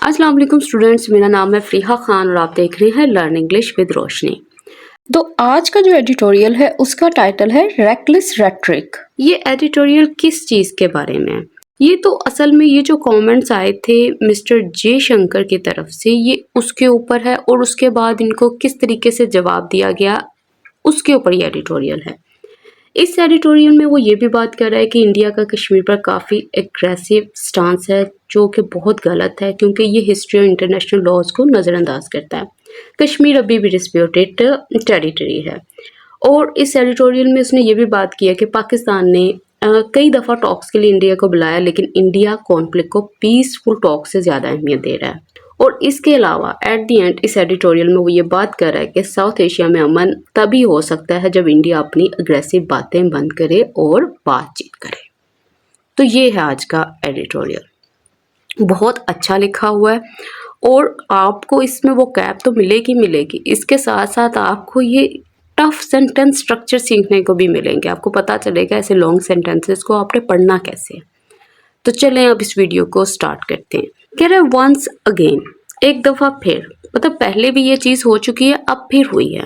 अस्सलाम वालेकुम स्टूडेंट्स, मेरा नाम है फ़रीहा खान और आप देख रहे हैं लर्न इंग्लिश विद रोशनी। तो आज का जो एडिटोरियल है उसका टाइटल है रेकलेस रेट्रिक। ये एडिटोरियल किस चीज़ के बारे में है? ये तो असल में ये जो कमेंट्स आए थे मिस्टर जे शंकर की तरफ से ये उसके ऊपर है और उसके बाद इनको किस तरीके से जवाब दिया गया उसके ऊपर ये एडिटोरियल है। इस एडिटोरियल में वो ये भी बात कर रहा है कि इंडिया का कश्मीर पर काफ़ी एग्रेसिव स्टांस है जो कि बहुत गलत है क्योंकि ये हिस्ट्री और इंटरनेशनल लॉज को नज़रअंदाज करता है। कश्मीर अभी भी डिस्प्यूटेड टेरिटरी है और इस एडिटोरियल में उसने ये भी बात किया कि पाकिस्तान ने कई दफ़ा टॉक्स के लिए इंडिया को बुलाया लेकिन इंडिया कॉन्फ्लिक्ट को पीसफुल टॉक से ज़्यादा अहमियत दे रहा है। और इसके अलावा एट दी एंड इस एडिटोरियल में वो ये बात कर रहा है कि साउथ एशिया में अमन तभी हो सकता है जब इंडिया अपनी अग्रेसिव बातें बंद करे और बातचीत करे। तो ये है आज का एडिटोरियल, बहुत अच्छा लिखा हुआ है और आपको इसमें वो कैप तो मिलेगी। इसके साथ साथ आपको ये टफ सेंटेंस स्ट्रक्चर सीखने को भी मिलेंगे। आपको पता चलेगा ऐसे लॉन्ग सेंटेंसेस को आपने पढ़ना कैसे है। तो चलें अब इस वीडियो को स्टार्ट करते हैं। कह रहे वंस अगेन, एक दफ़ा फिर, मतलब पहले भी ये चीज़ हो चुकी है अब फिर हुई है।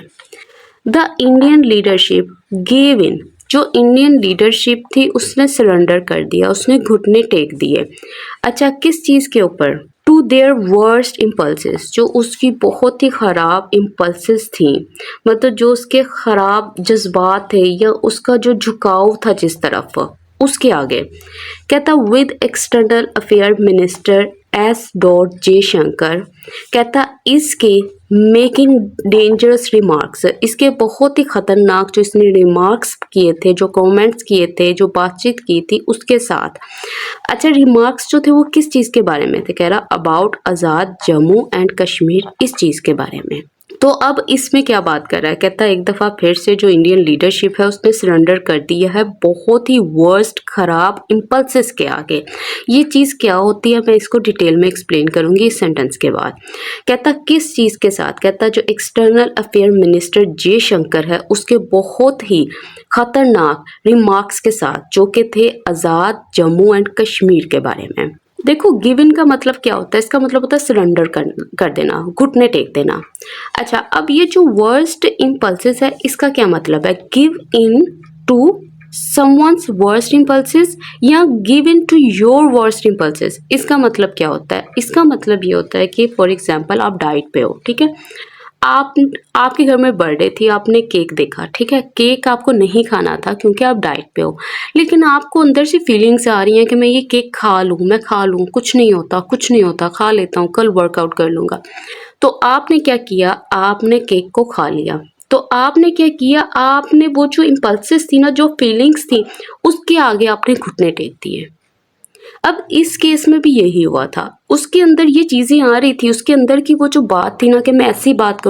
The Indian leadership gave in, जो इंडियन लीडरशिप थी उसने सरेंडर कर दिया, उसने घुटने टेक दिए। अच्छा, किस चीज़ के ऊपर? टू देयर वर्स्ट इम्पल्सेस, जो उसकी बहुत ही ख़राब इम्पल्सेस थी, मतलब जो उसके ख़राब जज्बात थे या उसका जो झुकाव था जिस तरफ, उसके आगे कहता with external affair minister S dot Jaishankar, कहता इसके मेकिंग डेंजरस रिमार्क्स, इसके बहुत ही ख़तरनाक जो इसने रिमार्क्स किए थे, जो कमेंट्स किए थे, जो बातचीत की थी उसके साथ। अच्छा, रिमार्क्स जो थे वो किस चीज़ के बारे में थे? कह रहा about Azad Jammu and Kashmir, इस चीज़ के बारे में। तो अब इसमें क्या बात कर रहा है? कहता है एक दफ़ा फिर से जो इंडियन लीडरशिप है उसने सरेंडर कर दिया है बहुत ही वर्स्ट ख़राब इम्पल्सेस के आगे। ये चीज़ क्या होती है मैं इसको डिटेल में एक्सप्लेन करूँगी इस सेंटेंस के बाद। कहता किस चीज़ के साथ? कहता जो एक्सटर्नल अफेयर मिनिस्टर जयशंकर है उसके बहुत ही ख़तरनाक रिमार्क्स के साथ जो कि थे आज़ाद जम्मू एंड कश्मीर के बारे में। देखो, गिव इन का मतलब क्या होता है? इसका मतलब होता है सरेंडर कर देना, घुटने टेक देना। अच्छा, अब ये जो वर्स्ट इम्पल्सेस है इसका क्या मतलब है? Give in to someone's worst impulses या give in to your worst impulses, इसका मतलब क्या होता है? इसका मतलब ये होता है कि फॉर एग्जांपल आप डाइट पे हो, ठीक है, आपके घर में बर्थडे थी, आपने केक देखा, ठीक है, केक आपको नहीं खाना था क्योंकि आप डाइट पे हो, लेकिन आपको अंदर से फीलिंग्स आ रही हैं कि मैं ये केक खा लूँ, कुछ नहीं होता, खा लेता हूँ, कल वर्कआउट कर लूँगा। तो आपने क्या किया? आपने केक को खा लिया। तो आपने क्या किया? आपने वो जो इम्पल्सेस थी ना, जो फीलिंग्स थी, उसके आगे आपने घुटने टेक दिए। अब इस केस में भी यही हुआ था, उसके अंदर ये चीज़ें आ रही थी, उसके अंदर की वो जो बात थी ना कि मैं ऐसी बात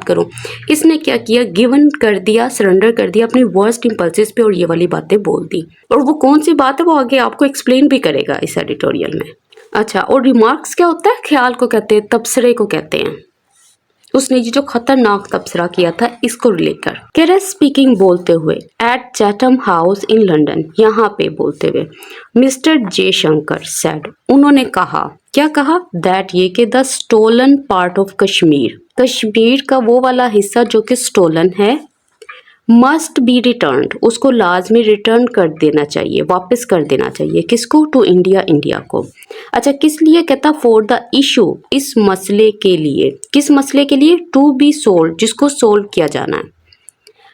करूं, इसने क्या किया? गिवन कर दिया, सरेंडर कर दिया अपनी वर्स्ट इम्पल्सेस पे और ये वाली बातें बोल दी। और वो कौन सी बात है वो आगे आपको एक्सप्लेन भी करेगा इस एडिटोरियल में। अच्छा, और रिमार्क्स क्या होता है? ख्याल को कहते हैं, तबसरे को कहते हैं। उसने ये जो खतरनाक तबसरा किया था इसको लेकर। कह रहे स्पीकिंग, बोलते हुए, at Chatham House in London, यहाँ पे बोलते हुए, मिस्टर जयशंकर सेड, उन्होंने कहा, क्या कहा? दैट ये कि the stolen part of Kashmir, Kashmir का वो वाला हिस्सा जो कि स्टोलन है, मस्ट बी रिटर्न्ड, उसको लाजमी रिटर्न कर देना चाहिए, वापस कर देना चाहिए। किसको? टू इंडिया, इंडिया को। अच्छा, किस लिए? कहता फॉर द इशू, इस मसले के लिए। किस मसले के लिए? टू बी सोल्व, जिसको सोल्व किया जाना है।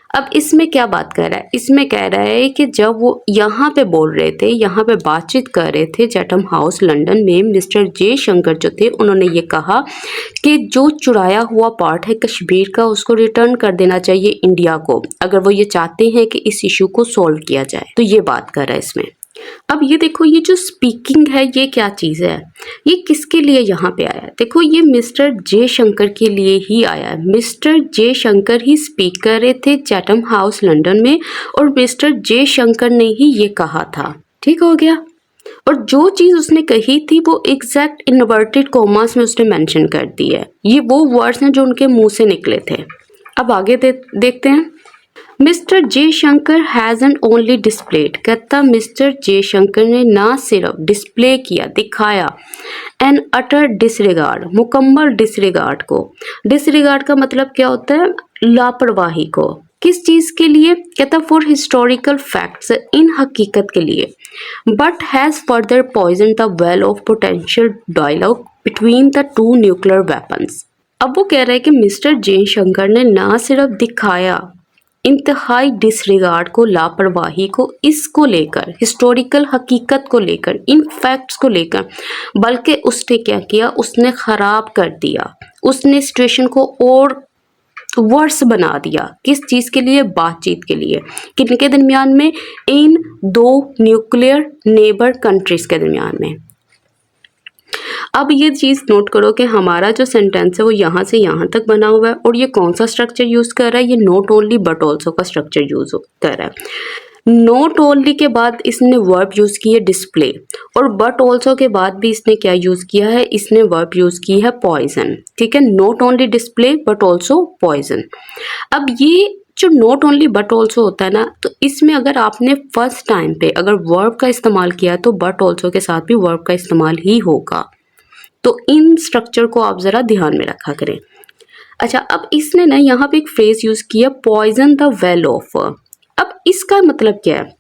अब इसमें क्या बात कर रहा है? इसमें कह रहा है कि जब वो यहाँ पे बोल रहे थे, यहाँ पे बातचीत कर रहे थे चैथम हाउस लंदन में, मिस्टर जयशंकर जो थे उन्होंने ये कहा कि जो चुराया हुआ पार्ट है कश्मीर का उसको रिटर्न कर देना चाहिए इंडिया को, अगर वो ये चाहते हैं कि इस इशू को सॉल्व किया जाए। तो ये बात कर रहा है इसमें। अब ये देखो, ये जो स्पीकिंग है ये क्या चीज़ है? ये किसके लिए यहाँ पे आया है? देखो, ये मिस्टर जयशंकर के लिए ही आया है। मिस्टर जयशंकर ही स्पीक कर रहे थे चैथम हाउस लंदन में और मिस्टर जयशंकर ने ही ये कहा था। ठीक हो गया? और जो चीज़ उसने कही थी वो एग्जैक्ट इन्वर्टेड कॉमास में उसने मेंशन कर दी है। ये वो वर्ड्स हैं जो उनके मुंह से निकले थे। अब आगे देखते हैं। Mister Jaishankar hasn't only displayed, कहता मिस्टर जयशंकर ने ना सिर्फ डिस्प्ले किया, दिखाया एन अटर डिसरिगार्ड, मुकम्मल डिसरिगार्ड को। डिसरिगार्ड का मतलब क्या होता है? लापरवाही को। किस चीज़ के लिए? कहता फॉर हिस्टोरिकल फैक्ट्स, इन हकीकत के लिए। But has further poison the well of potential dialogue between the two nuclear weapons. अब वो कह रहे हैं कि मिस्टर जयशंकर ने ना सिर्फ दिखाया इंतहाई डिसरिगार्ड को, लापरवाही को, इसको लेकर, हिस्टोरिकल हकीकत को लेकर, इन फैक्ट्स को लेकर, बल्कि उसने क्या किया? उसने ख़राब कर दिया, उसने सिचुएशन को और वर्स बना दिया। किस चीज़ के लिए? बातचीत के लिए। किनके दरमियान में? इन दो न्यूक्लियर नेबर कंट्रीज़ के दरमियान में। अब ये चीज़ नोट करो कि हमारा जो सेंटेंस है वो यहाँ से यहाँ तक बना हुआ है और ये कौन सा स्ट्रक्चर यूज़ कर रहा है? ये नॉट ओनली बट ऑल्सो का स्ट्रक्चर यूज़ कर रहा है। नॉट ओनली के बाद इसने वर्ब यूज़ की है डिस्प्ले, और बट ऑल्सो के बाद भी इसने क्या यूज़ किया है? इसने वर्ब यूज़ की है पॉइजन। ठीक है, not only display but also poison. अब ये जो नॉट ओनली बट ऑल्सो होता है ना, तो इसमें अगर आपने फर्स्ट टाइम पे अगर वर्ब का इस्तेमाल किया है तो बट ऑल्सो के साथ भी वर्ब का इस्तेमाल ही होगा। तो इन स्ट्रक्चर को आप ज़रा ध्यान में रखा करें। अच्छा, अब इसने ना यहाँ पे एक फ्रेज यूज़ किया, पॉइजन द वेल ऑफ। अब इसका मतलब क्या है?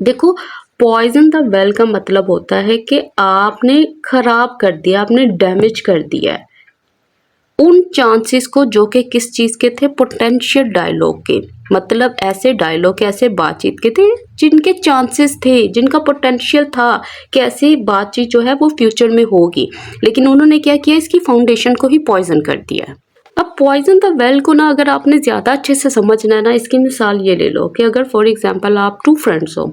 देखो, पॉइजन द वेल का मतलब होता है कि आपने खराब कर दिया, आपने डैमेज कर दिया है उन चांसेस को जो कि किस चीज़ के थे? पोटेंशियल डायलॉग के। मतलब ऐसे डायलॉग, ऐसे बातचीत के थे जिनके चांसेस थे, जिनका पोटेंशियल था कि ऐसी बातचीत जो है वो फ्यूचर में होगी, लेकिन उन्होंने क्या किया? इसकी फाउंडेशन को ही पॉइजन कर दिया। अब पॉइजन द वेल को ना अगर आपने ज़्यादा अच्छे से समझना है ना, इसकी मिसाल ये ले लो कि अगर फॉर एग्जांपल आप टू फ्रेंड्स हो,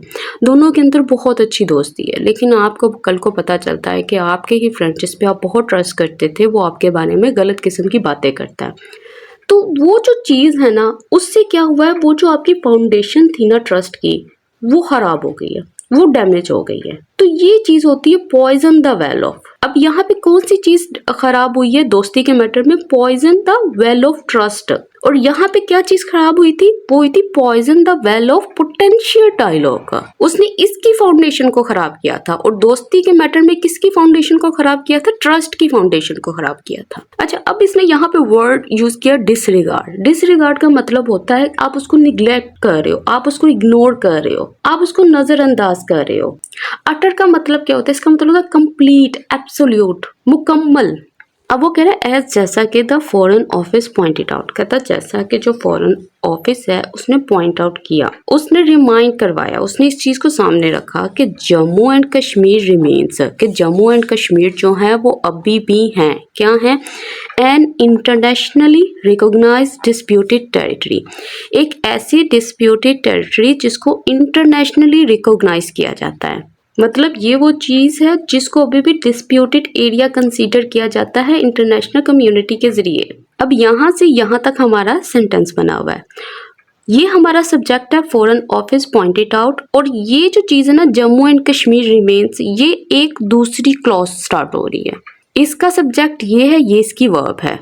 दोनों के अंदर बहुत अच्छी दोस्ती है, लेकिन आपको कल को पता चलता है कि आपके ही फ्रेंड जिस पे आप बहुत ट्रस्ट करते थे वो आपके बारे में गलत किस्म की बातें करता है। तो वो जो चीज़ है ना, उससे क्या हुआ है? वो जो आपकी फाउंडेशन थी ना ट्रस्ट की, वो ख़राब हो गई है, वो डैमेज हो गई है। तो ये चीज़ होती है पॉइजन द वेल ऑफ। अब यहाँ पे कौन सी चीज़ खराब हुई है दोस्ती के मैटर में? Poison the well of trust. और यहाँ पे क्या चीज़ खराब हुई थी? वो हुई थी poison the well of potential dialogue. उसने इसकी फाउंडेशन को खराब किया था, और दोस्ती के मैटर में किसकी फाउंडेशन को खराब किया था? ट्रस्ट की फाउंडेशन को खराब किया था। अच्छा, अब इसने यहाँ पे वर्ड यूज किया डिसरिगार्ड। डिसरिगार्ड का मतलब होता है आप उसको निग्लेक्ट कर रहे हो, आप उसको इग्नोर कर रहे हो, आप उसको नजरअंदाज कर रहे हो। अटर का मतलब क्या होता है? इसका मतलब होता है कंप्लीट, एब्सोल्यूट, मुकम्मल। अब वो कह रहा है एज, जैसा कि the foreign office pointed out, कहता जैसा कि जो फॉरेन ऑफिस है उसने पॉइंट आउट किया, उसने रिमाइंड करवाया, उसने इस चीज़ को सामने रखा कि जम्मू एंड कश्मीर रिमेन्स, कि जम्मू एंड कश्मीर जो है वो अभी भी हैं, क्या है? An internationally recognised disputed territory, एक ऐसी डिस्प्यूटेड टेरिटरी जिसको इंटरनेशनली रिकॉग्नाइज किया जाता है। मतलब ये वो चीज़ है जिसको अभी भी डिस्प्यूटेड एरिया कंसीडर किया जाता है इंटरनेशनल कम्युनिटी के ज़रिए। अब यहाँ से यहाँ तक हमारा सेंटेंस बना हुआ है। ये हमारा सब्जेक्ट है फॉरेन ऑफिस पॉइंटेड आउट, और ये जो चीज़ है ना जम्मू एंड कश्मीर रिमेन्स, ये एक दूसरी क्लॉज स्टार्ट हो रही है। इसका सब्जेक्ट ये है, ये इसकी वर्ब है।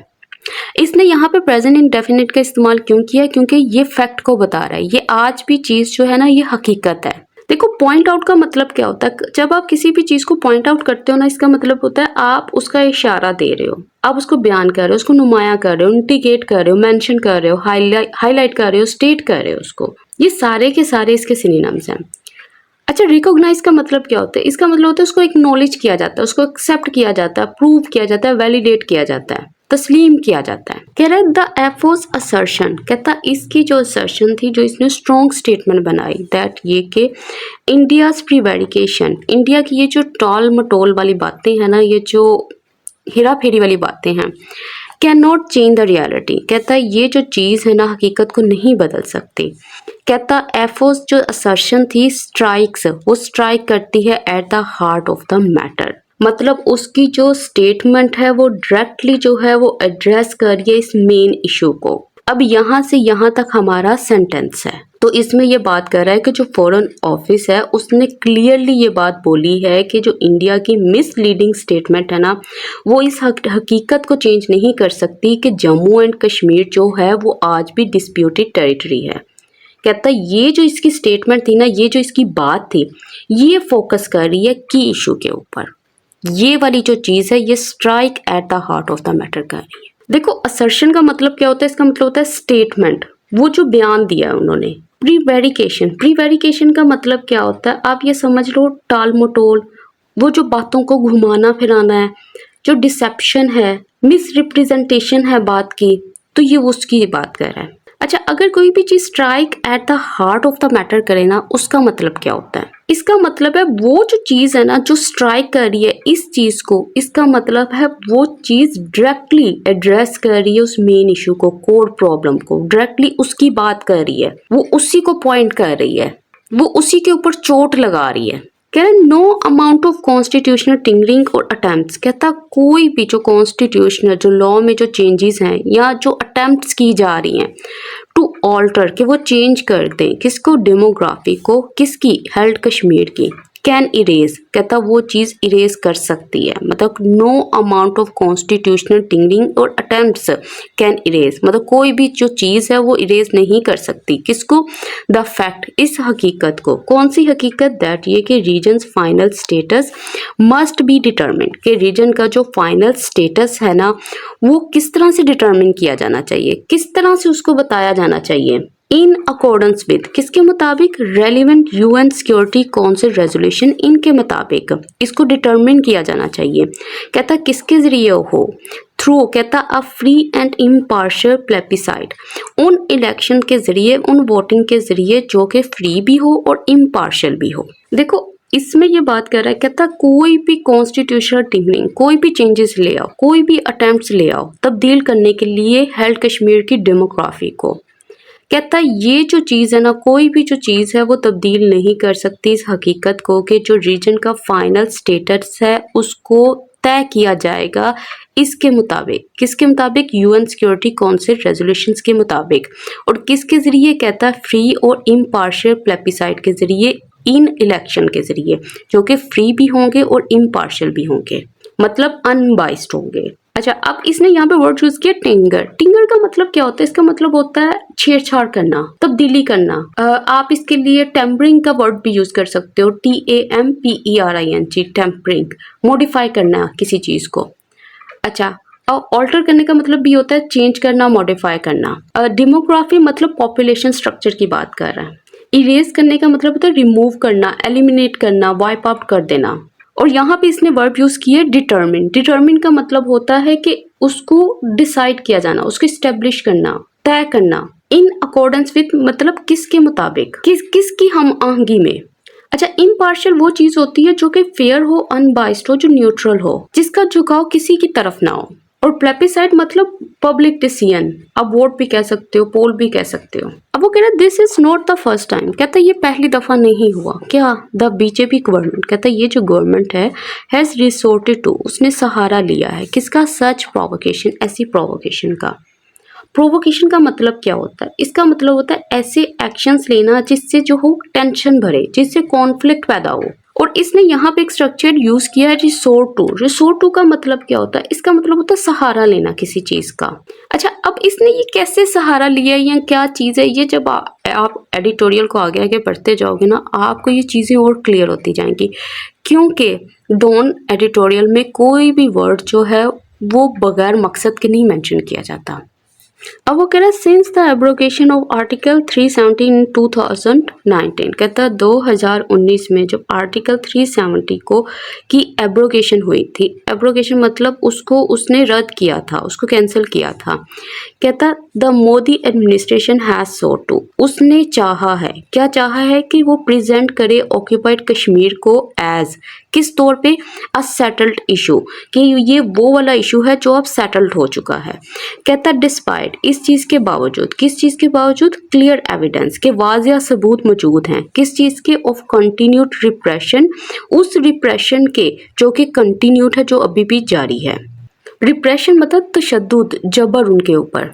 इसने यहाँ पे प्रेजेंट इंडेफिनिट का इस्तेमाल क्यों किया? क्योंकि ये फैक्ट को बता रहा है, ये आज भी चीज़ जो है ना ये हकीकत है। देखो, पॉइंट आउट का मतलब क्या होता है? जब आप किसी भी चीज़ को पॉइंट आउट करते हो ना, इसका मतलब होता है आप उसका इशारा दे रहे हो, आप उसको बयान कर रहे हो, उसको नुमाया कर रहे हो, इंडिकेट कर रहे हो, मेंशन कर रहे हो, हाईलाइट कर रहे हो, स्टेट कर रहे हो उसको। ये सारे के सारे इसके सिनोनिम्स हैं। अच्छा, रिकॉग्नाइज का मतलब क्या होता है? इसका मतलब होता है उसको एक्नॉलेज किया जाता है, उसको एक्सेप्ट किया जाता है, प्रूव किया जाता है, वैलिडेट किया जाता है, तस्लीम किया जाता है। कह रहा है द एफोस असर्शन, कहता इसकी जो असर्शन थी, जो इसने स्ट्रॉन्ग स्टेटमेंट बनाई, दैट ये कि इंडियाज प्रीवेरिकेशन, इंडिया की ये जो टॉल मटोल वाली बातें हैं ना, ये जो हेरा फेरी वाली बातें हैं, can not change the reality, कहता है ये जो चीज़ है ना हकीकत को नहीं बदल सकती। कहता एफोस जो असर्शन थी स्ट्राइक्स, वो स्ट्राइक करती है at the heart of the matter. मतलब उसकी जो स्टेटमेंट है वो डायरेक्टली जो है वो एड्रेस कर रही है इस मेन इशू को। अब यहाँ से यहाँ तक हमारा सेंटेंस है, तो इसमें ये बात कर रहा है कि जो फॉरेन ऑफिस है उसने क्लियरली ये बात बोली है कि जो इंडिया की मिसलीडिंग स्टेटमेंट है ना, वो इस हकीकत को चेंज नहीं कर सकती कि जम्मू एंड कश्मीर जो है वो आज भी डिस्प्यूटेड टेरिटरी है। कहता ये जो इसकी स्टेटमेंट थी ना, ये जो इसकी बात थी, ये फोकस कर रही है की इशू के ऊपर। ये वाली जो चीज़ है ये strike at the heart of the matter कर रही है। देखो असर्शन का मतलब क्या होता है, इसका मतलब होता है स्टेटमेंट, वो जो बयान दिया है उन्होंने। प्रीवेरिकेशन का मतलब क्या होता है, आप ये समझ लो टाल मटोल, वो जो बातों को घुमाना फिराना है, जो डिसेप्शन है, मिस रिप्रेजेंटेशन है बात की, तो ये उसकी बात कर रहा है। अच्छा, अगर कोई भी चीज strike at the heart of the matter करे ना, उसका मतलब क्या होता है? इसका मतलब है वो जो चीज है ना जो स्ट्राइक कर रही है इस चीज को, इसका मतलब है वो चीज डायरेक्टली एड्रेस कर रही है उस मेन इशू को, कोर प्रॉब्लम को, डायरेक्टली उसकी बात कर रही है, वो उसी को पॉइंट कर रही है, वो उसी के ऊपर चोट लगा रही है। कह रहे नो अमाउंट ऑफ कॉन्स्टिट्यूशनल टिंगरिंग और अटेम्प्ट्स, कहता कोई भी जो कॉन्स्टिट्यूशनल जो लॉ में जो चेंजेस हैं या जो अटेम्प्ट्स की जा रही हैं टू ऑल्टर, कि वो चेंज कर दें किसको, डेमोग्राफी को, किसकी, हेल्ड कश्मीर की, कैन इरेज, कहता वो चीज़ इरेज कर सकती है। मतलब नो अमाउंट ऑफ कॉन्स्टिट्यूशनल टिंगरिंग और अटेम्प्ट्स कैन इरेज, मतलब कोई भी जो चीज़ है वो इरेज नहीं कर सकती किसको, द फैक्ट, इस हकीकत को। कौन सी हकीकत, दैट ये कि region's final status must be determined, कि रीजन का जो फाइनल स्टेटस है ना वो किस तरह से डिटर्मिन किया जाना चाहिए, किस तरह से उसको बताया जाना चाहिए, इन अकॉर्डेंस विद, किसके मुताबिक, relevant UN security council resolution, इनके मुताबिक इसको डिटरमिन किया जाना चाहिए। कहता किसके जरिए हो, थ्रू, कहता a free and impartial plebiscite, उन इलेक्शन के जरिए, उन वोटिंग के जरिए जो कि फ्री भी हो और इम्पार्शियल भी हो। देखो इसमें ये बात कर रहा है, कहता कोई भी कॉन्स्टिट्यूशनल टिंगरिंग, कोई भी चेंजेस ले आओ, कोई भी अटेम्प्ट्स ले आओ तब्दील करने के लिए हेल्ड कश्मीर की डेमोग्राफी को। कहता ये जो चीज़ है ना, कोई भी जो चीज़ है वो तब्दील नहीं कर सकती इस हकीकत को कि जो रीजन का फाइनल स्टेटस है उसको तय किया जाएगा इसके मुताबिक, किसके मुताबिक, यूएन सिक्योरिटी काउंसिल रेजोल्यूशंस के मुताबिक, और किसके ज़रिए, कहता है फ्री और इम्पार्शियल प्लेबिसाइड के ज़रिए, इन इलेक्शन के ज़रिए जो कि फ्री भी होंगे और इम्पार्शियल भी होंगे, मतलब अनबाइस्ड होंगे। अच्छा, अब इसने यहाँ पे वर्ड यूज किया टिंगर। टिंगर का मतलब क्या होता है, इसका मतलब होता है छेड़छाड़ करना, तब्दीली करना। आप इसके लिए टेम्परिंग का वर्ड भी यूज कर सकते हो, TAMPERING, टेम्परिंग, मॉडिफाई करना किसी चीज को। अच्छा, ऑल्टर करने का मतलब भी होता है चेंज करना, मॉडिफाई करना। डेमोग्राफी मतलब पॉपुलेशन स्ट्रक्चर की बात कर रहा है। इरेज करने का मतलब होता है रिमूव करना, एलिमिनेट करना, वाइप आउट कर देना। और यहाँ पे इसने वर्ब यूज किया डिटर्मिन। डिटर्मिन का मतलब होता है कि उसको डिसाइड किया जाना, उसको स्टेब्लिश करना, तय करना। इन अकॉर्डेंस विद मतलब किसके मुताबिक, किसकी हम आहंगी में। अच्छा, इम्पार्शियल वो चीज होती है जो कि फेयर हो, अनबाइस्ड हो, जो न्यूट्रल हो, जिसका झुकाव किसी की तरफ ना हो। और प्लेबिसाइड मतलब पब्लिक डिसीजन, अब वोट भी कह सकते हो, पोल भी कह सकते हो। अब वो कह रहा है this is not the first time, कहता है ये पहली दफा नहीं हुआ। क्या, द बीजेपी गवर्नमेंट, कहता है ये जो गवर्नमेंट है हैज रिसोर्टेड टू, उसने सहारा लिया है किसका, सच प्रोवोकेशन, ऐसी प्रोवोकेशन का। प्रोवोकेशन का मतलब क्या होता है, इसका मतलब होता है ऐसे एक्शंस लेना जिससे जो हो टेंशन भरे, जिससे कॉन्फ्लिक्ट पैदा हो। और इसने यहाँ पे एक स्ट्रक्चर यूज किया है रिसोर्ट टू। रिसोर्ट टू का मतलब क्या होता है, इसका मतलब होता है सहारा लेना किसी चीज का। अच्छा, अब इसने ये कैसे सहारा लिया या क्या चीज है, ये जब आप एडिटोरियल को आगे आगे पढ़ते जाओगे ना, आपको ये चीजें और क्लियर होती जाएंगी, क्योंकि डॉन एडिटोरियल में कोई भी वर्ड जो है वो बगैर मकसद के नहीं मेंशन किया जाता। अब वो कह रहा है since the abrogation of article 370 इन 2019, कहता है 2019 में जब आर्टिकल 370 को की एब्रोगेशन हुई थी, एब्रोगेशन मतलब उसको उसने रद्द किया था, उसको कैंसिल किया था। कहता the Modi administration has sought to, उसने चाहा है, क्या चाहा है कि वो प्रेजेंट करे ऑक्यूपाइड कश्मीर को एज, किस तौर पे, अ सेटल्ड इशू, कि ये वो वाला इशू है जो अब सेटल्ड हो चुका है। कहता डिस्पाइट, इस चीज़ के बावजूद, किस चीज़ के बावजूद, क्लियर एविडेंस, के वाज़िया सबूत मौजूद हैं, किस चीज़ के, ऑफ कंटिन्यूड रिप्रेशन, उस रिप्रेशन के जो कि कंटिन्यूड है, जो अभी भी जारी है। रिप्रेशन मतलब तशद्दुद, जबर उनके ऊपर।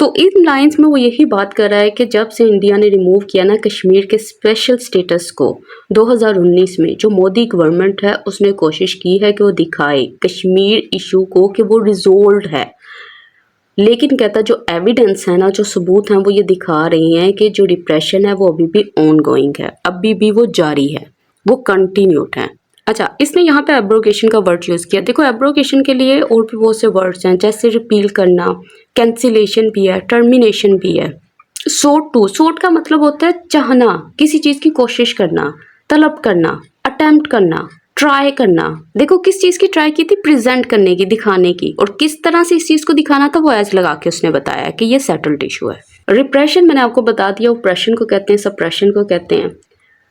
तो इन लाइंस में वो यही बात कर रहा है कि जब से इंडिया ने रिमूव किया ना कश्मीर के स्पेशल स्टेटस को 2019 में, जो मोदी गवर्नमेंट है उसने कोशिश की है कि वो दिखाए कश्मीर इशू को कि वो रिजोल्व है, लेकिन कहता जो एविडेंस है ना, जो सबूत हैं वो ये दिखा रही हैं कि जो डिप्रेशन है वो अभी भी ऑन गोइंग है, अभी भी वो जारी है, वो कंटिन्यूड है। अच्छा, इसने यहाँ पे एब्रोगेशन का वर्ड यूज़ किया। देखो एब्रोगेशन के लिए और भी बहुत से वर्ड्स हैं, जैसे रिपील करना, कैंसिलेशन भी है, टर्मिनेशन भी है। सोट का मतलब होता है चाहना, किसी चीज़ की कोशिश करना, तलब करना, अटेम्प्ट करना, ट्राई करना। देखो किस चीज़ की ट्राई की थी, प्रेजेंट करने की, दिखाने की, और किस तरह से इस चीज़ को दिखाना था वो एज लगा के उसने बताया कि ये सेटल्ड इशू है। रिप्रेशन मैंने आपको बता दिया, ओप्रेशन को कहते हैं, सप्रेशन को कहते हैं,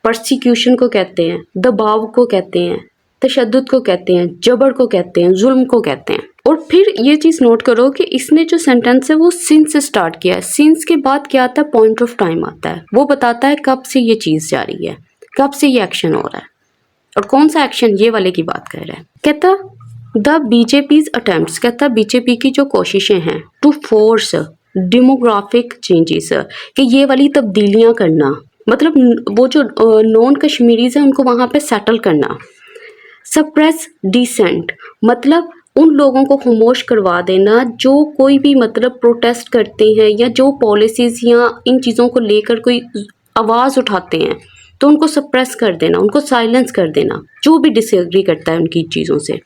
परसिक्यूशन को कहते हैं, दबाव को कहते हैं, तशद्दुद को कहते हैं, जबर को कहते हैं, जुल्म को कहते हैं। और फिर ये चीज़ नोट करो कि इसने जो सेंटेंस है वो सिंस से स्टार्ट किया है। सिंस के बाद क्या आता है, पॉइंट ऑफ टाइम आता है, वो बताता है कब से ये चीज़ जारी है, कब से ये एक्शन हो रहा है और कौन सा एक्शन, ये वाले की बात कर रहा है। कहता द बीजेपीज अटेम्प्ट्स, कहता बीजेपी की जो कोशिशें हैं टू फोर्स डेमोग्राफिक चेंजेस, कि ये वाली तब्दीलियां करना, मतलब वो जो नॉन कश्मीरीज हैं उनको वहाँ पे सेटल करना। सप्रेस डिसेंट, मतलब उन लोगों को खामोश करवा देना जो कोई भी मतलब प्रोटेस्ट करते हैं या जो पॉलिसीज़ या इन चीज़ों को लेकर कोई आवाज़ उठाते हैं, तो उनको सप्रेस कर देना, उनको साइलेंस कर देना, जो भी डिसएग्री करता है उनकी चीज़ों से।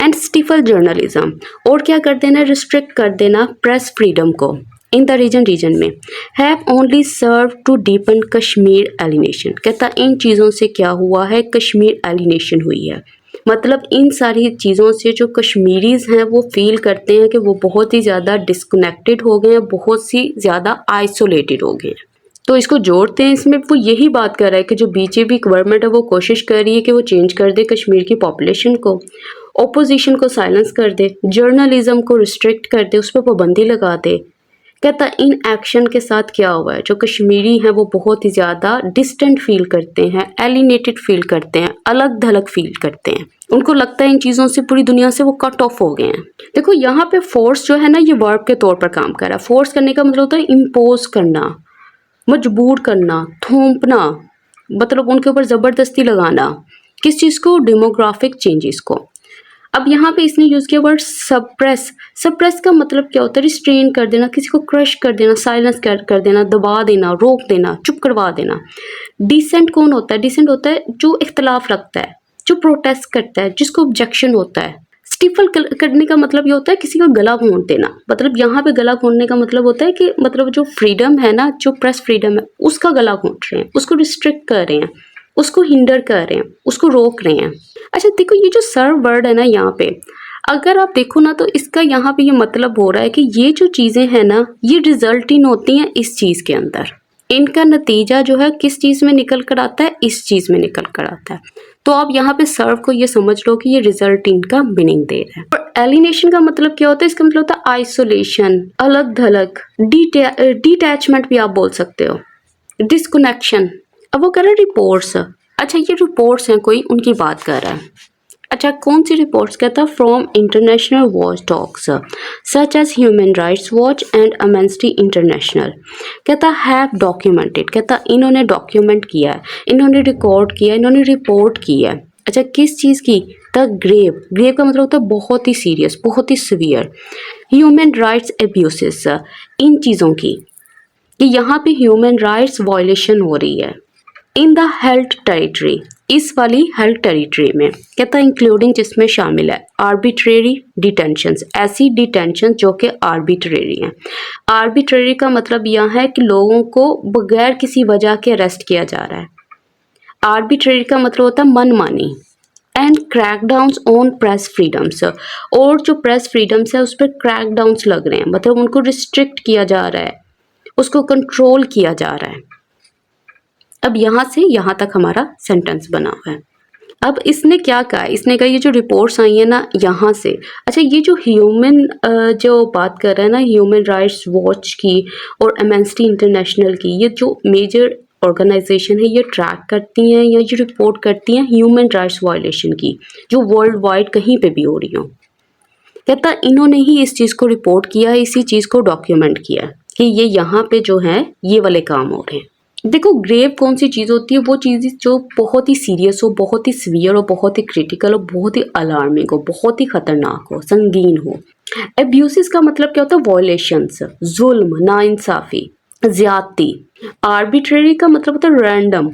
एंड स्टिफल जर्नलिज्म, और क्या कर देना, रिस्ट्रिक्ट कर देना प्रेस फ्रीडम को इन द रीजन में। Have only serve to deepen Kashmir alienation, कहता इन चीज़ों से क्या हुआ है, कश्मीर एलिनेशन हुई है। मतलब इन सारी चीज़ों से जो कश्मीरीज हैं वो फील करते हैं कि वो बहुत ही ज़्यादा डिस्कनेक्टेड हो गए हैं, बहुत सी ज़्यादा आइसोलेटेड हो गए हैं। तो इसको जोड़ते हैं, इसमें वो यही बात कर रहा है कि जो बीजेपी गवर्नमेंट है वो कोशिश कर रही है कि वो चेंज कर दे कश्मीर की पॉपुलेशन को, ओपोजिशन को साइलेंस कर दे, जर्नलिज्म को रिस्ट्रिक्ट कर दे, उस पर पाबंदी लगा दे। कहता इन एक्शन के साथ क्या हुआ है, जो कश्मीरी हैं वो बहुत ही ज़्यादा डिस्टेंट फील करते हैं, एलिनेटेड फील करते हैं, अलग थलग फील करते हैं, उनको लगता है इन चीज़ों से पूरी दुनिया से वो कट ऑफ हो गए हैं। देखो यहाँ पे फोर्स जो है ना, ये वर्ब के तौर पर काम कर रहा है। फोर्स करने का मतलब होता है इम्पोज करना, मजबूर करना, थोपना, मतलब उनके ऊपर ज़बरदस्ती लगाना, किस चीज़ को, डेमोग्राफिक चेंजेस को। अब यहाँ पे इसने यूज़ किया वर्ड सप्रेस। सप्रेस का मतलब क्या होता है, रिस्ट्रेन कर देना, किसी को क्रश कर देना, साइलेंस कर देना, दबा देना, रोक देना, चुप करवा देना। डिसेंट कौन होता है, डिसेंट होता है जो इख्तलाफ रखता है, जो प्रोटेस्ट करता है, जिसको ऑब्जेक्शन होता है। स्टिफल करने का मतलब ये होता है किसी का गला घोंट देना, मतलब यहाँ पे गला घोंटने का मतलब होता है कि मतलब जो फ्रीडम है ना, जो प्रेस फ्रीडम है उसका गला घोंट रहे हैं, उसको रिस्ट्रिक्ट कर रहे हैं, उसको हिंडर कर रहे हैं, उसको रोक रहे हैं। अच्छा देखो ये जो सर्व वर्ड है ना यहाँ पे, अगर आप देखो ना तो इसका यहाँ पे ये मतलब हो रहा है कि ये जो चीज़ें हैं ना ये रिजल्ट इन होती हैं इस चीज़ के अंदर, इनका नतीजा जो है किस चीज़ में निकल कर आता है, इस चीज़ में निकल कर आता है। तो आप यहाँ पे सर्व को ये समझ लो कि ये रिजल्ट इनका मीनिंग दे रहा है। और एलिनेशन का मतलब क्या होता है, इसका मतलब होता है आइसोलेशन, अलग थलग, डिटैचमेंट भी आप बोल सकते हो, डिस्कनेक्शन। अब वो कह रहा है रिपोर्ट्स। अच्छा ये रिपोर्ट्स हैं, कोई उनकी बात कर रहा है। अच्छा कौन सी रिपोर्ट्स, कहता from international watchdogs such as Human Rights Watch and Amnesty International, कहता हैव डॉक्यूमेंटेड, कहता इन्होंने डॉक्यूमेंट किया है, इन्होंने रिकॉर्ड किया, इन्होंने रिपोर्ट की है। अच्छा किस चीज़ की, द ग्रेव, ग्रेव का मतलब होता है बहुत ही सीरियस, बहुत ही सीवियर ह्यूमन राइट्स एब्यूसेस, इन चीज़ों की कि यहाँ पे ह्यूमन राइट्स वायलेशन हो रही है इन द हेल्थ टेरिटरी, इस वाली हेल्थ टेरिटरी में। कहता इंक्लूडिंग जिसमें शामिल है आर्बिट्रेरी डिटेंशंस, ऐसी डिटेंशन जो कि आर्बिट्रेरी हैं। आर्बिट्रेरी का मतलब यह है कि लोगों को बगैर किसी वजह के अरेस्ट किया जा रहा है। आर्बिट्रेरी का मतलब होता है मनमानी। एंड क्रैकडाउन्स ऑन प्रेस फ्रीडम्स, और जो प्रेस फ्रीडम्स है उस पर क्रैकडाउन्स लग रहे हैं, मतलब उनको रिस्ट्रिक्ट किया जा रहा है, उसको कंट्रोल किया जा रहा है। अब यहाँ से यहाँ तक हमारा सेंटेंस बना हुआ है। अब इसने क्या कहा, इसने कहा ये जो रिपोर्ट्स आई है ना यहाँ से, अच्छा ये जो ह्यूमन जो बात कर रहा है ना ह्यूमन राइट्स वॉच की और एमनेस्टी इंटरनेशनल की, ये जो मेजर ऑर्गेनाइजेशन है ये ट्रैक करती हैं या ये रिपोर्ट करती हैं ह्यूमन राइट्स वायलेशन की जो वर्ल्ड वाइड कहीं पे भी हो रही हो। कहता इन्होंने ही इस चीज़ को रिपोर्ट किया है, इसी चीज़ को डॉक्यूमेंट किया है कि ये यहाँ पे जो है ये वाले काम हो रहे हैं। देखो ग्रेव कौन सी चीज़ होती है, वो चीज़ जो बहुत ही सीरियस हो, बहुत ही सीवियर हो, बहुत ही क्रिटिकल हो, बहुत ही अलार्मिंग हो, बहुत ही खतरनाक हो, संगीन हो। एब्यूसिस का मतलब क्या होता है? वॉयलेशंस, जुल्म, नाइंसाफी, ज्यादती। आर्बिट्रेरी का मतलब होता है रैंडम,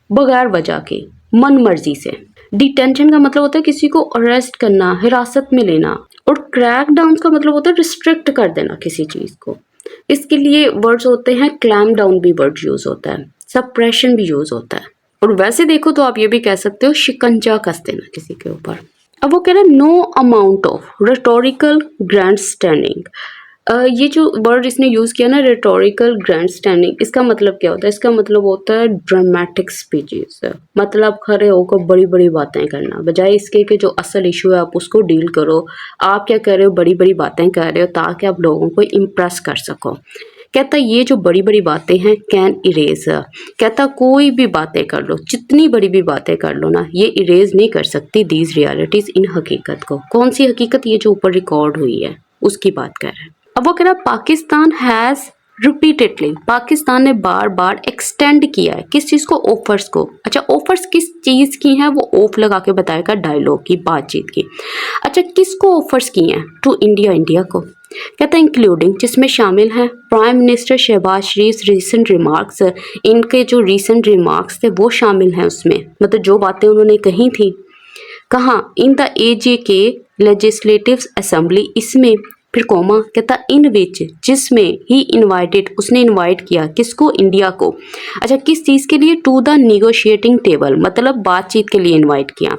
बगैर वजह के, मन मर्जी से। डिटेंशन का मतलब होता है किसी को अरेस्ट करना, हिरासत में लेना। और क्रैक डाउन का मतलब होता है रिस्ट्रिक्ट कर देना किसी चीज को। इसके लिए वर्ड्स होते हैं, क्लैम डाउन भी वर्ड यूज होता है, सप्रेशन भी यूज होता है। और वैसे देखो तो आप ये भी कह सकते हो शिकंजा कस देना किसी के ऊपर। अब वो कह रहे हैं no amount of rhetorical grandstanding. ये जो वर्ड इसने यूज किया ना, रेटोरिकल ग्रैंड स्टैंडिंग, इसका मतलब क्या होता है? इसका मतलब होता है ड्रामेटिक स्पीचेस, मतलब खड़े होकर बड़ी बड़ी बातें करना, बजाय इसके कि जो असल इशू है आप उसको डील करो। आप क्या कर रहे हो? बड़ी बड़ी बातें कर रहे हो ताकि आप लोगों को इम्प्रेस कर सको। कहता ये जो बड़ी बड़ी बातें हैं कैन इरेज, कहता कोई भी बातें कर लो, जितनी बड़ी भी बातें कर लो ना, ये इरेज नहीं कर सकती दीज रियलिटीज, इन हकीकत को। कौन सी हकीकत? ये जो ऊपर रिकॉर्ड हुई है उसकी बात कर रहे हैं। अब वो कह रहा है पाकिस्तान हैज रिपीटेडली, पाकिस्तान ने बार बार एक्सटेंड किया है किस चीज को? ऑफर्स को। अच्छा, ऑफर्स किस चीज की हैं? वो ऑफ लगा के बताएगा, डायलॉग की, बातचीत की। अच्छा, किसको ऑफर्स की हैं? टू इंडिया, इंडिया को। कहता है इंक्लूडिंग, जिसमें शामिल हैं प्राइम मिनिस्टर शहबाज शरीफ रीसेंट रिमार्क्स, इनके जो रीसेंट रिमार्क्स थे वो शामिल हैं उसमें, मतलब जो बातें उन्होंने कही थी। कहाँ? In the AJK legislative assembly, इसमें फिर कोमा, कहता इन विच, जिसमें ही इनवाइटेड, उसने इनवाइट किया किसको? इंडिया को। अच्छा, किस चीज़ के लिए? टू द निगोशिएटिंग टेबल, मतलब बातचीत के लिए इनवाइट किया।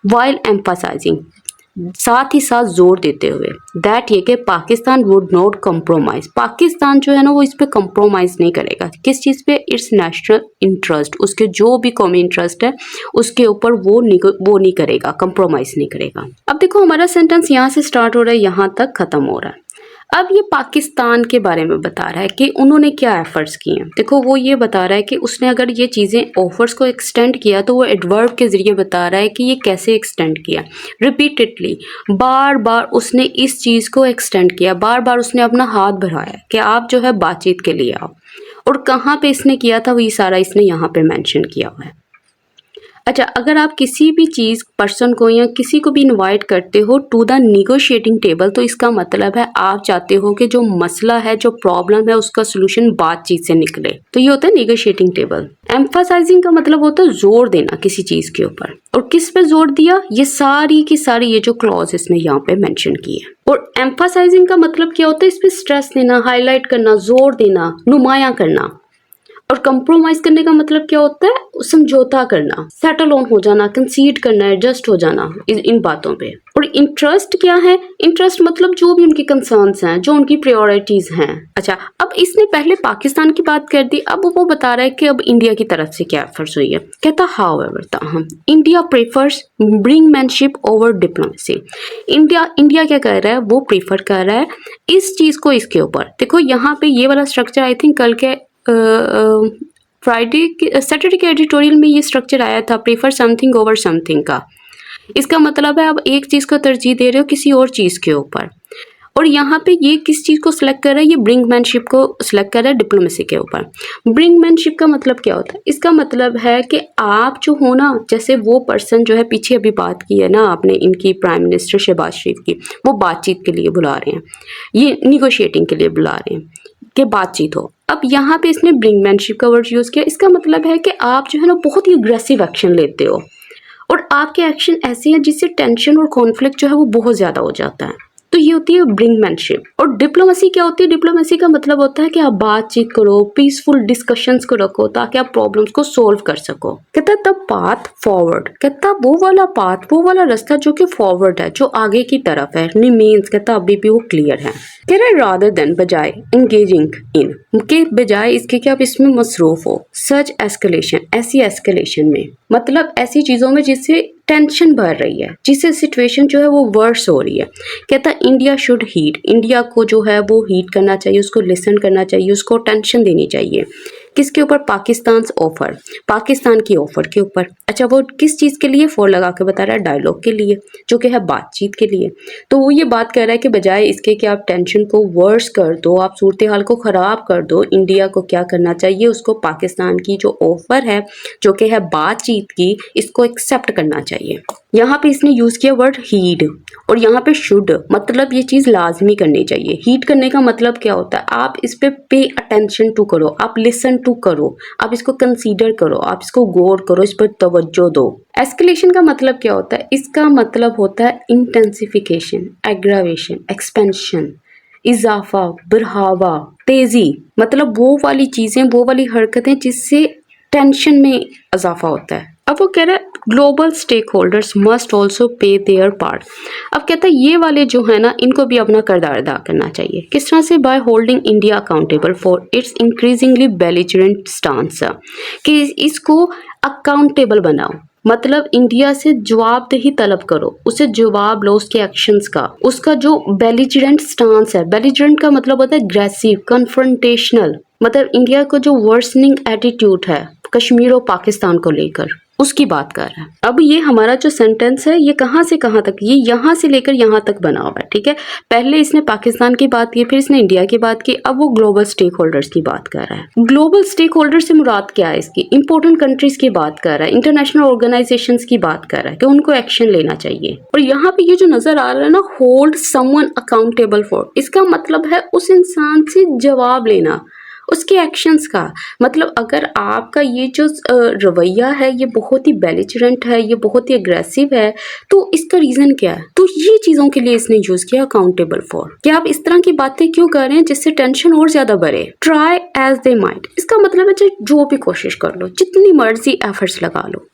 वाइल एम्फसाइजिंग, साथ ही साथ जोर देते हुए, दैट ये कि Pakistan would not compromise, Pakistan जो है ना वो इस पे कम्प्रोमाइज नहीं करेगा। किस चीज़ पे? इट्स नेशनल इंटरेस्ट, उसके जो भी कॉमन इंटरेस्ट है उसके ऊपर वो नहीं करेगा, कम्प्रोमाइज नहीं करेगा। अब देखो हमारा सेंटेंस यहाँ से स्टार्ट हो रहा है, यहाँ तक खत्म हो रहा है। अब ये पाकिस्तान के बारे में बता रहा है कि उन्होंने क्या एफर्ट्स किए हैं। देखो वो ये बता रहा है कि उसने अगर ये चीज़ें ऑफर्स को एक्सटेंड किया तो वो एडवर्ब के ज़रिए बता रहा है कि ये कैसे एक्सटेंड किया। रिपीटेडली, बार बार उसने इस चीज़ को एक्सटेंड किया, बार बार उसने अपना हाथ बढ़ाया कि आप जो है बातचीत के लिए आओ। और कहाँ पे इसने किया था वही सारा इसने यहाँ पे मेंशन किया हुआ है। अच्छा, अगर आप किसी भी चीज़, पर्सन को या किसी को भी इनवाइट करते हो टू द निगोशिएटिंग टेबल, तो इसका मतलब है आप चाहते हो कि जो मसला है, जो प्रॉब्लम है, उसका सोल्यूशन बातचीत से निकले, तो ये होता है निगोशिएटिंग टेबल। एम्फसाइजिंग का मतलब होता है जोर देना किसी चीज़ के ऊपर। और किस पे जोर दिया? ये सारी की सारी ये जो क्लॉज इसने यहाँ पे मेंशन की है। और एम्फसाइजिंग का मतलब क्या होता है? इस पे स्ट्रेस देना, हाईलाइट करना, जोर देना, नुमाया करना। और कंप्रोमाइज करने का मतलब क्या होता है? समझौता करना, सेटल ऑन हो जाना, कंसीड करना, एडजस्ट हो जाना इन बातों पे। और इंटरेस्ट क्या है? इंटरेस्ट मतलब जो भी उनकी कंसर्न्स हैं, जो उनकी प्रायोरिटीज हैं। अच्छा, अब इसने पहले पाकिस्तान की बात कर दी, अब वो बता रहा है कि अब इंडिया की तरफ से क्या एफर्ट्स हुई है। कहता हाउएवर, ताहम India prefers brinkmanship over diplomacy. India क्या कर रहा है? वो प्रेफर कर रहा है इस चीज को इसके ऊपर। देखो यहाँ पे ये वाला स्ट्रक्चर आई थिंक कल के सैटरडे के एडिटोरियल में ये स्ट्रक्चर आया था, प्रेफर समथिंग ओवर समथिंग का। इसका मतलब है आप एक चीज़ को तरजीह दे रहे हो किसी और चीज़ के ऊपर। और यहाँ पे ये किस चीज़ को सिलेक्ट कर रहा है? ये ब्रिंगमैनशिप को सिलेक्ट कर रहा है डिप्लोमेसी के ऊपर। ब्रिंगमैनशिप का मतलब क्या होता है? इसका मतलब है कि आप जो हो ना, जैसे वो पर्सन जो है, पीछे अभी बात की है ना आपने इनकी प्राइम मिनिस्टर शहबाज शरीफ की, वो बातचीत के लिए बुला रहे हैं, ये निगोशिएटिंग के लिए बुला रहे हैं कि बातचीत हो। अब यहाँ पे इसने ब्रिंगमैनशिप का वर्ड यूज़ किया। इसका मतलब है कि आप जो है ना बहुत ही अग्रेसिव एक्शन लेते हो और आपके एक्शन ऐसे हैं जिससे टेंशन और कॉन्फ्लिक्ट जो है वो बहुत ज़्यादा हो जाता है, तो ये होती है ब्रिंगमैनशिप। और डिप्लोमेसी क्या होती है? डिप्लोमेसी का मतलब होता है कि आप बातचीत करो, पीसफुल डिस्कशंस को रखो ताकि आप प्रॉब्लम्स को सोल्व कर सको। कहता है द पाथ फॉरवर्ड, कहता वो वाला पाथ, वो वाला रास्ता जो कि फॉरवर्ड है, जो आगे की तरफ है, रिमेन्स, कहता अभी भी वो क्लियर है। कह रहा है रादर देन, बजाय, एंगेजिंग इन, के बजाय इसके कि आप इसमें मसरूफ हो, सच एस्केलेशन, ऐसी एस्केलेशन में, मतलब ऐसी चीज़ों में जिससे टेंशन बढ़ रही है, जिससे सिचुएशन जो है वो वर्स हो रही है। कहता इंडिया शुड हीट, इंडिया को जो है वो हीट करना चाहिए, उसको लिसन करना चाहिए, उसको टेंशन देनी चाहिए। किसके ऊपर? पाकिस्तान ऑफर, पाकिस्तान की ऑफर के ऊपर। अच्छा, वो किस चीज़ के लिए फॉर लगा के बता रहा है? डायलॉग के लिए, जो कि है बातचीत के लिए। तो वो ये बात कर रहा है कि बजाय इसके कि आप टेंशन को वर्स कर दो, आप सूरत हाल को ख़राब कर दो, इंडिया को क्या करना चाहिए? उसको पाकिस्तान की जो ऑफर है, जो कि है बातचीत की, इसको एक्सेप्ट करना चाहिए। यहाँ पे इसने यूज़ किया वर्ड हीड, और यहाँ पे शुड, मतलब ये चीज़ लाजमी करनी चाहिए। हीड करने का मतलब क्या होता है? आप इस पे अटेंशन टू करो, आप लिसन टू करो, आप इसको कंसीडर करो, आप इसको गौर करो, इस पर तवज्जो दो। एस्केलेशन का मतलब क्या होता है? इसका मतलब होता है इंटेंसिफिकेशन, एग्रावेशन, एक्सपेंशन, इजाफा, बढ़ावा, तेजी, मतलब वो वाली चीज़ें, वो वाली हरकतें जिससे टेंशन में इजाफा होता है। अब वो कह रहा है global stakeholders must also pay their part. अब कहता है ये वाले जो है ना, इनको भी अपना किरदार अदा करना चाहिए। किस तरह से? By holding India accountable for its increasingly belligerent stance, कि इसको अकाउंटेबल बनाओ, मतलब इंडिया से जवाबदेही तलब करो, उसे जवाब लो उसके एक्शंस का। उसका जो बेलिजरेंट स्टांस है, बेलिजरेंट का मतलब होता है एग्रेसिव, कन्फ्रंटेशनल, मतलब इंडिया को जो वर्सनिंग एटीट्यूड है कश्मीर और पाकिस्तान को लेकर, उसकी बात कर रहा है। अब ये हमारा जो सेंटेंस है, ये कहाँ से कहाँ तक, ये यहाँ से लेकर यहाँ तक बना हुआ है, ठीक है। पहले इसने पाकिस्तान की बात की, फिर इसने इंडिया की बात की, अब वो ग्लोबल स्टेक होल्डर्स की बात कर रहा है। ग्लोबल स्टेक होल्डर से मुराद क्या है? इसकी इंपॉर्टेंट कंट्रीज की बात कर रहा है, इंटरनेशनल ऑर्गेनाइजेशंस की बात कर रहा है कि उनको एक्शन लेना चाहिए। और यहाँ पे ये जो नजर आ रहा है ना, होल्ड समवन अकाउंटेबल फॉर, इसका मतलब है उस इंसान से जवाब लेना, उसके एक्शंस का। मतलब अगर आपका ये जो रवैया है ये बहुत ही बेलिजरेंट है, ये बहुत ही अग्रेसिव है, तो इसका रीज़न क्या है? तो ये चीज़ों के लिए इसने यूज़ किया अकाउंटेबल फॉर। कि आप इस तरह की बातें क्यों कर रहे हैं जिससे टेंशन और ज़्यादा बढ़े। ट्राई एज दे माइट, इसका मतलब है चाहे जो भी कोशिश कर लो, जितनी मर्जी एफर्ट्स लगा लो,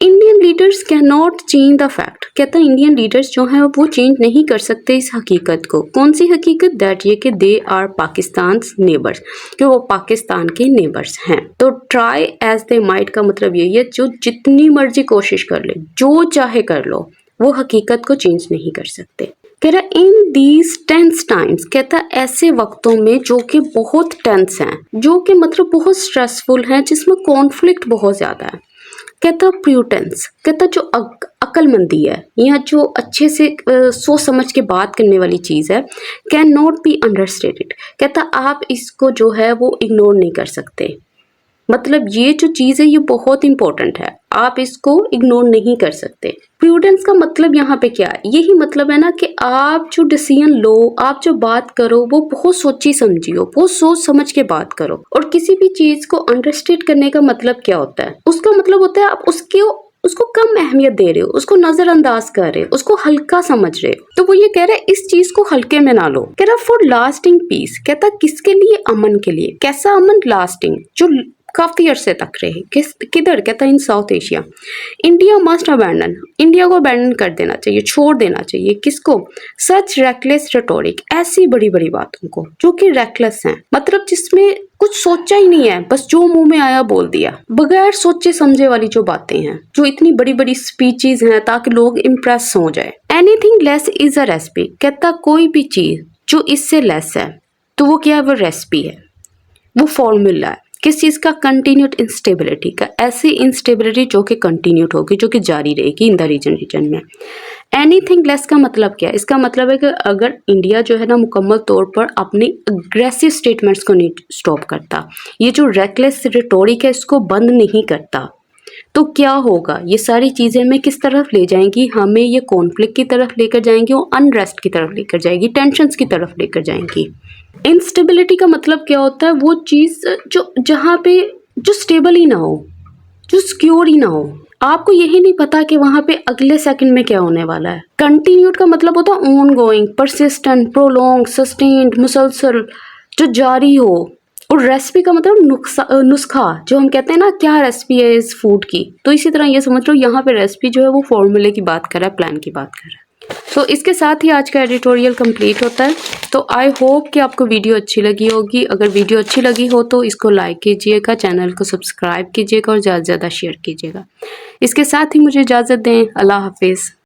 Indian leaders can not change the fact. कहता है इंडियन लीडर्स जो हैं वो चेंज नहीं कर सकते इस हकीकत को। कौन सी हकीकत? दैट ये कि दे आर पाकिस्तान नेबर्स, कि वो पाकिस्तान के नेबर्स हैं। तो ट्राई एज दे माइट का मतलब यही है, जो जितनी मर्जी कोशिश कर ले, जो चाहे कर लो, वो हकीकत को चेंज नहीं कर सकते। कह रहा इन दीज टेंस टाइम्स, कहता ऐसे वक्तों में जो कि बहुत टेंस हैं, जो कि मतलब बहुत स्ट्रेसफुल हैं, जिसमें कॉन्फ्लिक्ट बहुत ज़्यादा है। कहता प्रूडेंस, कहता जो अक्लमंदी है या जो अच्छे से सोच समझ के बात करने वाली चीज़ है, कैन नॉट बी अंडरस्टेटेड। कहता आप इसको जो है वो इग्नोर नहीं कर सकते। मतलब ये जो चीज़ है ये बहुत इंपॉर्टेंट है, आप इसको इग्नोर नहीं कर सकते। प्रूडेंस का मतलब यहाँ पे क्या है? यही मतलब है ना कि आप जो डिसीजन लो, आप जो बात करो, वो बहुत सोची समझी हो, बहुत सोच समझ के बात करो। और किसी भी चीज़ को अंडरस्टैंड करने का मतलब क्या होता है? उसका मतलब होता है आप उसको कम अहमियत दे रहे हो, उसको नजरअंदाज कर रहे हो, उसको हल्का समझ रहे हो। तो वो ये कह रहा है इस चीज को हल्के में ना लो। कह रहा फॉर लास्टिंग पीस, कहता किसके लिए? अमन के लिए। कैसा अमन? लास्टिंग, जो काफी अरसे तक रहे। किधर? कहता in South Asia. India must abandon, India को अबैंडन कर देना चाहिए, छोड़ देना चाहिए। किसको? सच रेकलेस रेटोरिक, ऐसी बड़ी बड़ी बातों को जो कि रेकलेस हैं, मतलब जिसमें कुछ सोचा ही नहीं है, बस जो मुंह में आया बोल दिया, बगैर सोचे समझे वाली जो बातें हैं, जो इतनी बड़ी बड़ी स्पीचेस हैं ताकि लोग इम्प्रेस हो जाए। Anything less is a recipe, कहता कोई भी चीज जो इससे लेस है तो वो क्या है? वो रेसिपी है, वो फॉर्मूला है। किस चीज़ का? कंटिन्यूड इंस्टेबिलिटी का। ऐसी इंस्टेबिलिटी जो कि कंटिन्यूड होगी, जो कि जारी रहेगी इन द रीजन में। एनीथिंग लेस का मतलब क्या है? इसका मतलब है कि अगर इंडिया जो है ना मुकम्मल तौर पर अपनी अग्रेसिव स्टेटमेंट्स को नहीं स्टॉप करता, ये जो रेकलेस रिटोरिक है इसको बंद नहीं करता, तो क्या होगा? ये सारी चीज़ें हमें किस तरफ ले जाएंगी? हमें ये कॉन्फ्लिक्ट की तरफ लेकर जाएंगी और अनरेस्ट की तरफ लेकर जाएगी, टेंशन्स की तरफ लेकर जाएंगी। इंस्टेबिलिटी का मतलब क्या होता है? वो चीज़ जो जहाँ पे जो स्टेबल ही ना हो, जो सिक्योर ही ना हो, आपको यही नहीं पता कि वहाँ पे अगले सेकंड में क्या होने वाला है। कंटिन्यूड का मतलब होता है on going, persistent, prolong, sustained, मुसलसल, जो जारी हो। और रेसिपी का मतलब नुस्खा, जो हम कहते हैं ना क्या रेसिपी है इस फूड की, तो इसी तरह ये समझ लो यहाँ पे रेसिपी जो है वो फॉर्मूले की बात कर रहा है, प्लान की बात कर रहा है। तो इसके साथ ही आज का एडिटोरियल कंप्लीट होता है। तो आई होप कि आपको वीडियो अच्छी लगी होगी। अगर वीडियो अच्छी लगी हो तो इसको लाइक कीजिएगा, चैनल को सब्सक्राइब कीजिएगा और ज़्यादा से ज़्यादा शेयर कीजिएगा। इसके साथ ही मुझे इजाज़त दें। अल्लाह हाफिज़।